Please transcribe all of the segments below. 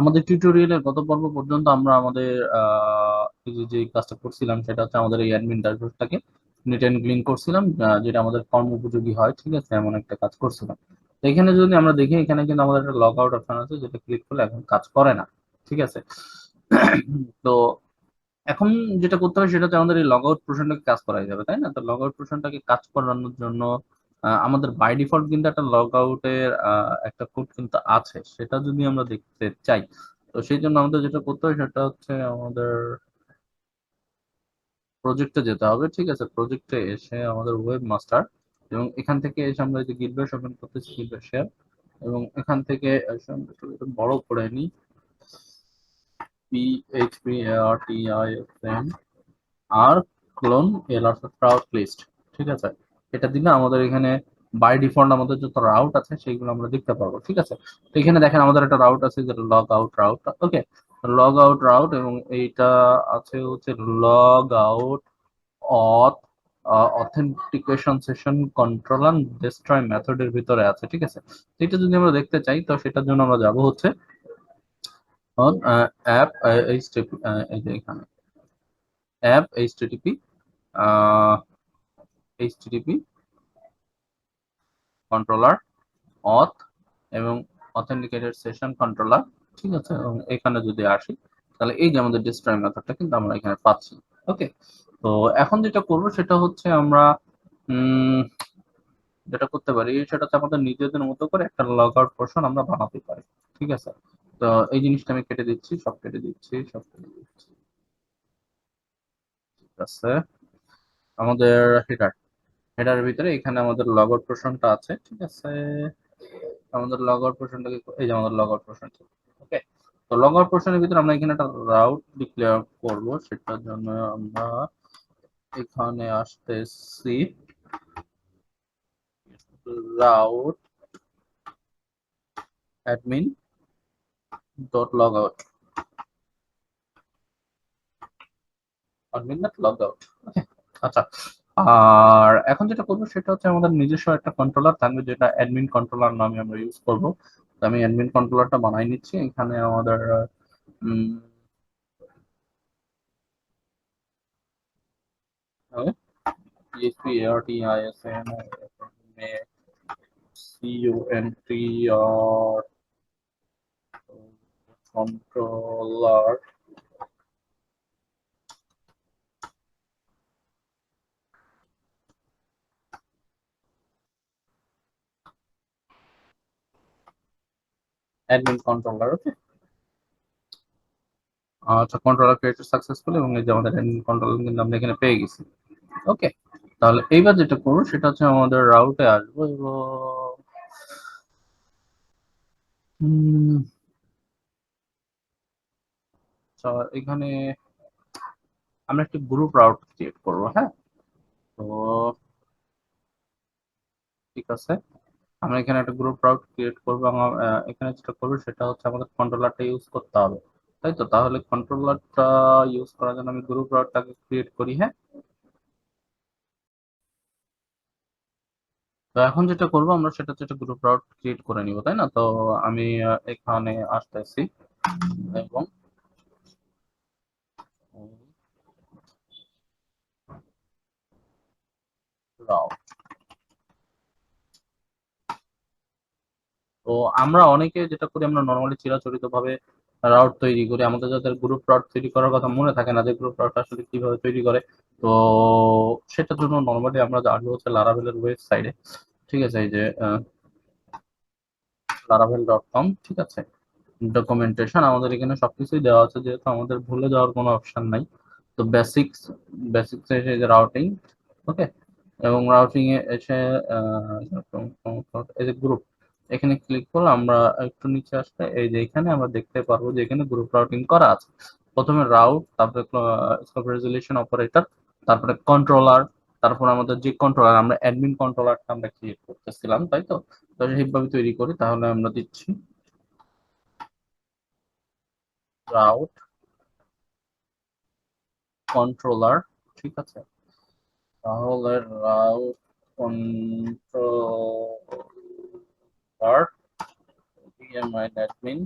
আমাদের টিউটোরিয়ালের গত পর্ব পর্যন্ত আমরা আমাদের এই যে কাজটা করছিলাম সেটা হচ্ছে আমাদের এই অ্যাডমিন ড্যাশবোর্ডটাকে নিট এন্ড ক্লিন করছিলাম, যেটা আমাদের কর্ম উপযোগী হয়। ঠিক আছে, এমন একটা কাজ করছিলাম। তো এখানে যদি আমরা দেখি, এখানে কিন্তু আমাদের একটা লগ আউট অপশন আছে, যেটা ক্লিক করলে এখন কাজ করে না। ঠিক আছে। তো এখন যেটা করতে হবে সেটা হচ্ছে আমাদের এই লগ আউট পোর্শনটাকে কাজ করাই যাবে, তাই না? তো লগ আউট পোর্শনটাকে কাজ করানোর জন্য আমাদের বাই ডিফল্ট কিন্তু একটা লগ আউটের একটা কোড কিন্তু আছে, সেটা যদি আমরা দেখতে চাই, তো সেই জন্য আমাদের যেটা করতে হবে সেটা হচ্ছে আমাদের প্রজেক্টে যেতে হবে। ঠিক আছে, প্রজেক্টে এসে আমাদের ওয়েব মাস্টার, এবং এখান থেকে এসে আমরা যে গিট ব্যাশ ওপেন করতেছি, গিট ব্যাশ শেয়ার, এবং এখান থেকে এসে আমরা একটু বড় করে নিই, PHPARTIFN আর ক্লোন এলআর রাউট লিস্ট। ঠিক আছে, এটা দিলে আমাদের এখানে বাই ডিফল্ট আমাদের যত রাউট আছে সেইগুলো আমরা দেখতে পাবো। ঠিক আছে, তো এখানে দেখেন আমাদের একটা রাউট আছে, যেটা log out route. Okay, log out route, এবং এইটা আছে হচ্ছে log out auth authentication session control and destroy মেথডের ভিতরে আছে। ঠিক আছে, তো এটা যদি আমরা দেখতে চাই, তো সেটার জন্য আমরা যাব হচ্ছে অ্যাপ এইচটিটিপি, এই যে এখানে অ্যাপ এইচটিটিপি এইচটিটিপি কন্ট্রোলার অথ এবং অথেন্টিকেটেড সেশন কন্ট্রোলার। ঠিক আছে, এবং এখানে যদি আসি, তাহলে এই যে আমাদের ডিস্ট্রয় মেথডটা কিন্তু আমরা এখানে পাচ্ছি। ওকে, তো এখন যেটা করব সেটা হচ্ছে আমরা উম, যেটা করতে পারি সেটা হচ্ছে আমাদের নিজেদের মতো করে একটা লগ আউট পোর্শন আমরা বানাতে পারি। ঠিক আছে, তো এই জিনিসটা আমি কেটে দিচ্ছি, সব কেটে দিচ্ছি, সব কেটে দিচ্ছি। ঠিক আছে, আমাদের হেডার, হেডারের ভিতরে এখানে আমাদের লগ আউট পোর্শনটা আছে। ঠিক আছে, আমাদের লগ আউট পোর্শনটাকে, এই যে আমাদের লগ আউট পোর্শন। ওকে, তো লগ আউট পোর্শনের ভিতরে আমরা এখানে একটা রাউট ডিক্লেয়ার করব, সেটার জন্য আমরা এখানে আসতেছি route admin dot log out, admin dot log out. Okay, আচ্ছা, আর এখন যেটা করবো সেটা হচ্ছে আমাদের নিজস্ব একটা কন্ট্রোলার থাকবে, যেটা অ্যাডমিন কন্ট্রোলার নামে আমরা ইউজ করব। তো আমি অ্যাডমিন কন্ট্রোলারটা বানাই নিচ্ছি। এখানে আমাদের কন্ট্রোলার অ্যাডমিন কন্ট্রোলার। ওকে, আচ্ছা, কন্ট্রোলার ক্রিয়েটেড সাকসেসফুল, এবং এই যে আমাদের অ্যাডমিন কন্ট্রোলার কিন্তু আমরা এখানে পেয়ে গেছি। ওকে, তাহলে এইবার যেটা করবো সেটা হচ্ছে আমাদের রাউটে আসবো, এবং আচ্ছা, এখানে আমরা একটি গ্রুপ রাউট ক্রিয়েট করবো। হ্যাঁ, তো ঠিক আছে, আমরা এখানে একটা গ্রুপ রাউট ক্রিয়েট করবো, এবং এখানে যেটা করবো সেটা হচ্ছে আমাদের কন্ট্রোলারটা ইউজ করতে হবে। তাই তো, তাহলে কন্ট্রোলারটা ইউজ করার জন্য আমি গ্রুপ রাউটটাকে ক্রিয়েট করি। হ্যাঁ, তো এখন যেটা করবো আমরা সেটা হচ্ছে একটা গ্রুপ রাউট ক্রিয়েট করে নিব, তাই না? তো আমি এখানে আসতেছি, এবং রাউট, তো আমরা অনেকে যেটা করি, আমরা নর্মালি চিরাচরিত ভাবে রাউট তৈরি করি। আমাদের যাদের গ্রুপ রাউট তৈরি করার কথা মনে থাকে না, যে গ্রুপ রাউট আসলে কিভাবে তৈরি করে, তো সেটার জন্য নর্মালি আমরা আসবো হচ্ছে লারাভেলের ওয়েবসাইটে। ঠিক আছে, এই যে laravel.com। ঠিক আছে, ডকুমেন্টেশন আমাদের এখানে সবকিছুই দেওয়া আছে, যেহেতু আমাদের ভুলে যাওয়ার কোনো অপশন নাই। তো বেসিক্স, বেসিক্স এসে যে রাউটিং। ওকে, এবং রাউটিং এ এসে এই যে গ্রুপ, এখানে ক্লিক করলে আমরা একটু নিচে আসলে এই যে এখানে আমরা দেখতে পারবো যে এখানে গ্রুপ রাউটিং করা আছে। প্রথমে রাউট, তারপরে স্কোপ রেজলিউশন অপারেটর, তারপরে কন্ট্রোলার, তারপর আমাদের যে কন্ট্রোলার আমরা অ্যাডমিন কন্ট্রোলারটা আমরা ক্রিয়েট করতেছিলাম, তাই তো। তো সেইভাবে তৈরি করি, তাহলে আমরা দিচ্ছি রাউট কন্ট্রোলার। ঠিক আছে, তাহলে route controller admin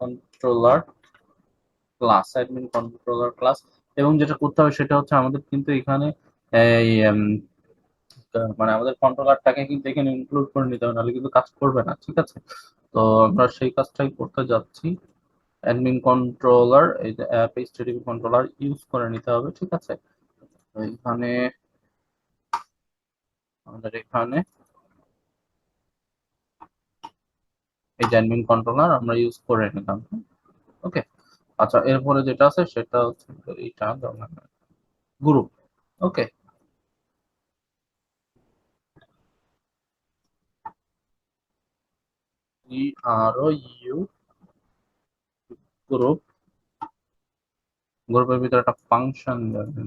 controller class, admin controller class. এবং যেটা করতে হবে সেটা হচ্ছে আমাদের কিন্তু এখানে এই মানে আমাদের কন্ট্রোলারটাকে কিন্তু এখানে ইনক্লুড করে নিতে হবে, নাহলে কিন্তু কাজ করবে না, ঠিক আছে? তো আমরা সেই কাজটাই করতে যাচ্ছি। অ্যাডমিন কন্ট্রোলার, এই যে অ্যাপ এইচটিটিপি কন্ট্রোলার ইউজ করে নিতে হবে, ঠিক আছে? তো এখানে আমাদের এখানে এই যে অ্যাডমিন কন্ট্রোলার আমরা ইউজ করে নিলাম। ওকে, আচ্ছা, এরপরে যেটা আছে সেটা হচ্ছে এইটা group. Okay, E R O U, group. গ্রুপের ভিতরে একটা ফাংশন যাবে।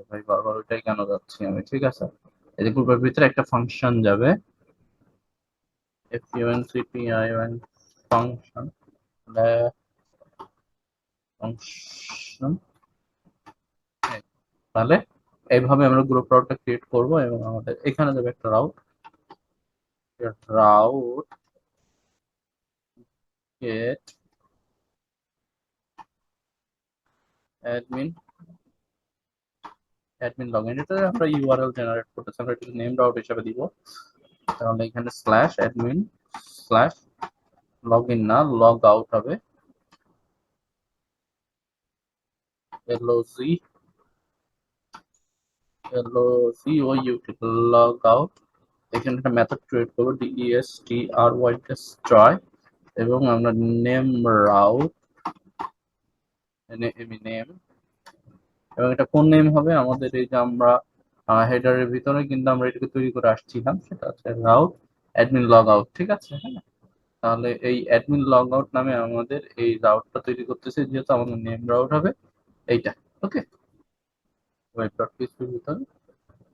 ভাই বারবার ওইটাই কেন যাচ্ছি আমি, ঠিক আছে? এই যে গ্রুপের ভিতরে একটা ফাংশন যাবে, funcpion ফাংশন, ফাংশন। তাহলে এইভাবে আমরা গ্রুপ রাউটটা ক্রিয়েট করব এবং আমাদের এখানে যাবে একটা route, route get admin, admin login. এটা আমরা ইউআরএল জেনারেট করতেছি, আমরা এটা নেম রাউট হিসেবে দিব। তাহলে এখানে slash admin slash log in, না লগ আউট হবে, LOG LOG O U T, log out. এখানে একটা মেথড ক্রিয়েট করবো, DESTRY destroy, এবং আমরা নেম রাউট নেম, এবং এটা কোন নেম হবে আমাদের, এই যে আমরা হেডারের ভিতরে কিন্তু আমরা এটাকে তৈরি করে আসছিলাম, সেটা হচ্ছে রাউট অ্যাডমিন লগ আউট, ঠিক আছে? হ্যাঁ, তাহলে এই অ্যাডমিন লগ আউট নামে আমাদের এই রাউটটা তৈরি করতেছে, যেহেতু আমাদের নেম রাউট হবে এইটা। ওকে, ওয়েব ডট পিএইচপির ভিতরে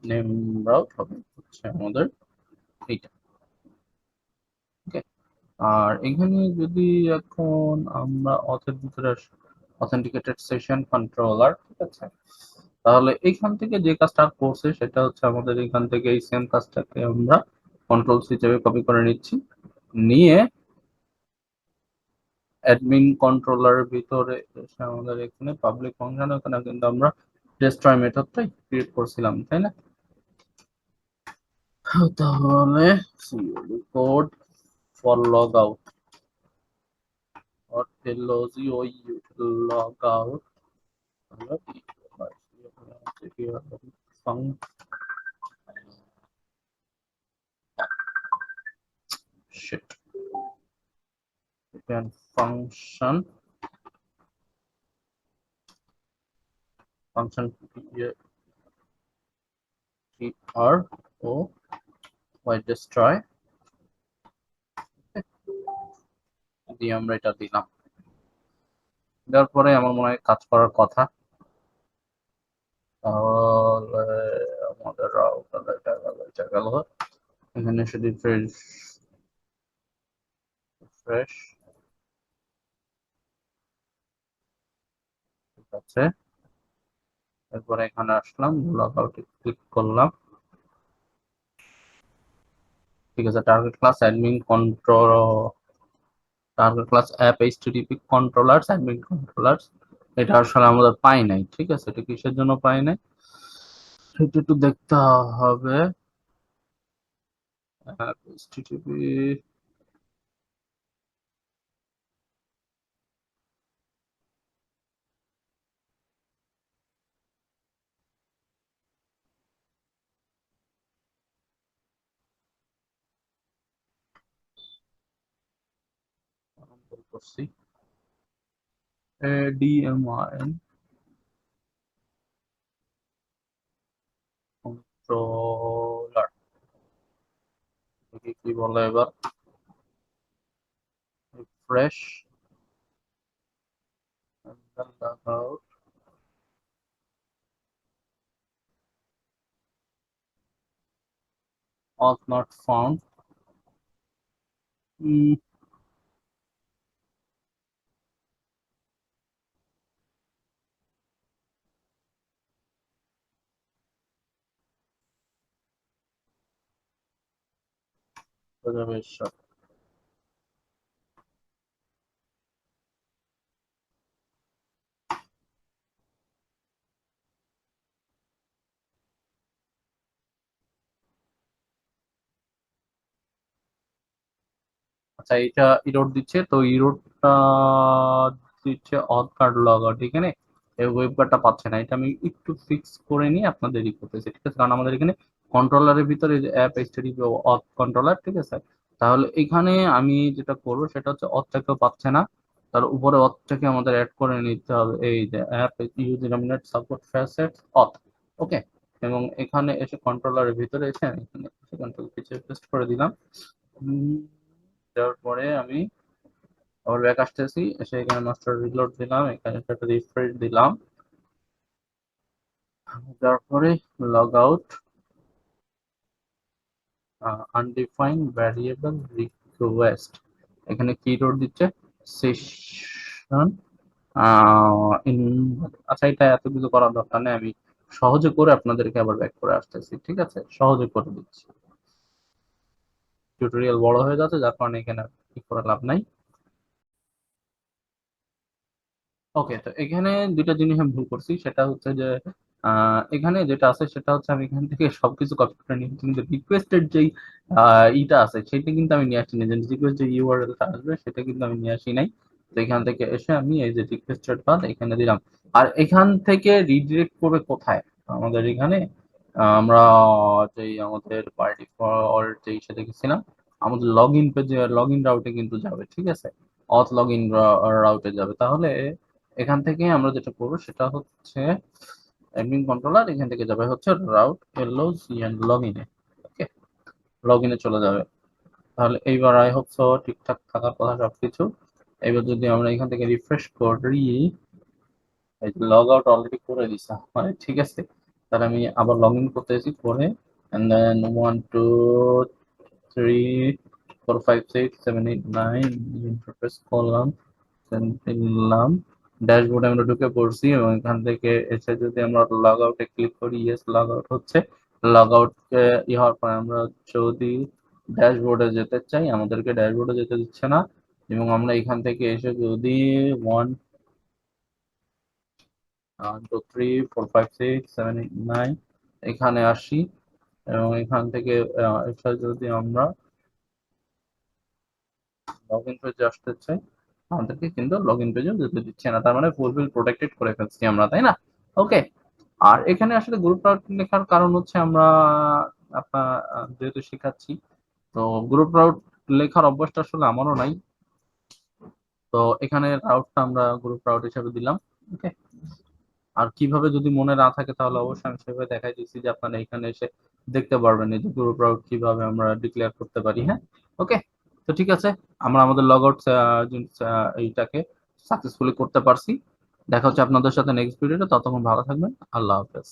নেম রাউট হবে হচ্ছে আমাদের এইটা। ওকে, আর এখানে যদি এখন আমরা অথের ভিতরে অথেন্টিকেটেড সেশন কন্ট্রোলার, ঠিক আছে? তাহলে এইখান থেকে যে কাজটা করছে সেটা হচ্ছে আমাদের এখান থেকে এই সেম কাজটাকে আমরা কন্ট্রোল হিসেবে কপি করে নিচ্ছি, নিয়ে অ্যাডমিন কন্ট্রোলারের ভিতরে এসে আমাদের এখানে পাবলিক ফাংশন, ওখানে কিন্তু আমরা ডেস্ট্রয় মেথডটাই ক্রিয়েট করছিলাম, তাই না? তাহলে code for log out or log out, function function function tr o y destroy দিয়ে আমরা এটা দিলাম। দেওয়ার পরে আমার মনে হয় কাজ করার কথা। তাহলে আমাদের এটা গেল, এখানে শুধু ফ্রেশ ফ্রেশ, ঠিক আছে। এরপরে এখানে আসলাম, লগ আউটে ক্লিক করলাম, ঠিক আছে। Target class admin control, target class app HTTP controllers admin controllers, এটা আসলে আমাদের পাই নাই, ঠিক আছে? এটা কিসের জন্য পাই নাই সেটা একটু দেখতে হবে। অ্যাপ এইচটিটিপি করছি, ADMIN কন্ট্রোলার, কি বলে এবার, রিফ্রেশ, auth not found। আচ্ছা, এটা ইরোড দিচ্ছে, তো ইরোডটা দিচ্ছে অথ কার্ড লগ আউট, এখানে এই ওয়েব কার্ডটা পাচ্ছে না। এটা আমি একটু ফিক্স করে নিয়ে আপনাদের ই করতেছি, ঠিক আছে? কারণ আমাদের এখানে কন্ট্রোলারের ভিতরে যে অ্যাপ এইচটিডি অথ কন্ট্রোলার, ঠিক আছে? তাহলে এখানে আমি যেটা করবো সেটা হচ্ছে অথটাকেও পাচ্ছে না, তার উপরে অথটাকে আমাদের অ্যাড করে নিতে হবে, এই যে app use dominate support facets auth. Okay, এবং এখানে এসে কন্ট্রোলারের ভিতরে এসে আমি এখানে কন্ট্রোল পিছিয়ে পেস্ট করে দিলাম। দেওয়ার পরে আমি আবার ব্যাক আসতেছি, এসে এখানে মাস্টার রিলোড দিলাম, এখানে একটা রিফ্রেশ দিলাম, তারপরে log out undefined variable request, এখানে কি রোড দিচ্ছে সেশন ইন। আচ্ছা, এটা এত কিছু করার দরকার নেই, আমি সহজে করে আপনাদেরকে আবার ব্যাক করে আসতেছি, ঠিক আছে? সহজে করে দিচ্ছি, টিউটোরিয়াল বড় হয়ে যাচ্ছে, যার কারণে এখানে কি করে লাভ নাই। ওকে, তো এখানে দুইটা জিনিস আমি ভুল করছি, সেটা হচ্ছে যে এখানে যেটা আছে সেটা হচ্ছে আমি এখান থেকে সবকিছু কপি করে নিয়েছি, কিন্তু রিকোয়েস্টেড যেই ইটা আছে সেটা কিন্তু আমি নিয়ে আসি নাই, যে রিকোয়েস্ট যে ইউআরএলটা আসবে সেটা কিন্তু আমি নিয়ে আসি নাই। তো এখান থেকে এসে আমি এই যে রিকোয়েস্টেড পাথ এখানে দিলাম, আর এখান থেকে রিডিরেক্ট করবে কোথায়? আমাদের এখানে আমরা যেই আমাদের বাই ডিফল্ট যেই সেটা গেছিলাম, আমাদের লগ ইন পেজে লগ ইন রাউটে কিন্তু যাবে, ঠিক আছে? অথ লগ ইন রাউটে যাবে। তাহলে এখান থেকে আমরা যেটা করবো সেটা হচ্ছে অ্যাডমিন কন্ট্রোলার, এখান থেকে যাবে হচ্ছে রাউট এলওসিএন লগ ইনে। ওকে, লগ ইনে চলে যাবে। তাহলে এইবার আই হোপ সো ঠিকঠাক থাকার কথা সবকিছু। এবার যদি আমরা এখান থেকে রিফ্রেশ করি, এই যে লগ আউট অলরেডি করে দিছে মানে, ঠিক আছে? তাহলে আমি আবার লগ ইন করতেছি করে, এন্ড দেন 1 2 3 4 5 6 7 8 9 ইন্টারফেস করলাম, দিলাম, ড্যাশবোর্ডে আমরা ঢুকে পড়ছি, এবং এখান থেকে এসে যদি আমরা লগ আউটে ক্লিক করি, ইয়েস লগ আউট হচ্ছে। লগ আউট ই হওয়ার পরে আমরা যদি ড্যাশবোর্ডে যেতে চাই, আমাদেরকে ড্যাশবোর্ডে যেতে দিচ্ছে না, এবং আমরা এখান থেকে এসে যদি 1 2 3 4 5 6 7 8 9 এখানে আসি, এবং এখান থেকে এসে যদি আমরা লগ ইন পেজে আসতে চাই, আমাদেরকে কিন্তু লগ ইন পেজে যেতে দিচ্ছে না, তার মানে ফুলফিল প্রোটেক্টেড করে ফেলছি আমরা, তাই না? ওকে, আর এখানে আসলে গ্রুপ রাউট লেখার কারণ হচ্ছে আমরা আপনার যেহেতু শেখাচ্ছি, তো গ্রুপ রাউট লেখার অভ্যাসটা আসলে আমারও নাই, তো এখানে রাউটটা আমরা গ্রুপ রাউট হিসেবে দিলাম। ওকে, আর কিভাবে যদি মনে না থাকে তাহলে অবশ্যই আমি সেভাবে দেখাই দিচ্ছি, যে আপনারা এখানে এসে দেখতে পারবেন এই যে গ্রুপ রাউট কিভাবে আমরা ডিক্লেয়ার করতে পারি। হ্যাঁ, ওকে, তো ঠিক আছে, আমরা আমাদের লগ আউট এইটাকে সাকসেসফুলি করতে পারছি। দেখা হচ্ছে আপনাদের সাথে নেক্সট ভিডিওতে, ততক্ষণ ভালো থাকবেন, আল্লাহ হাফেজ।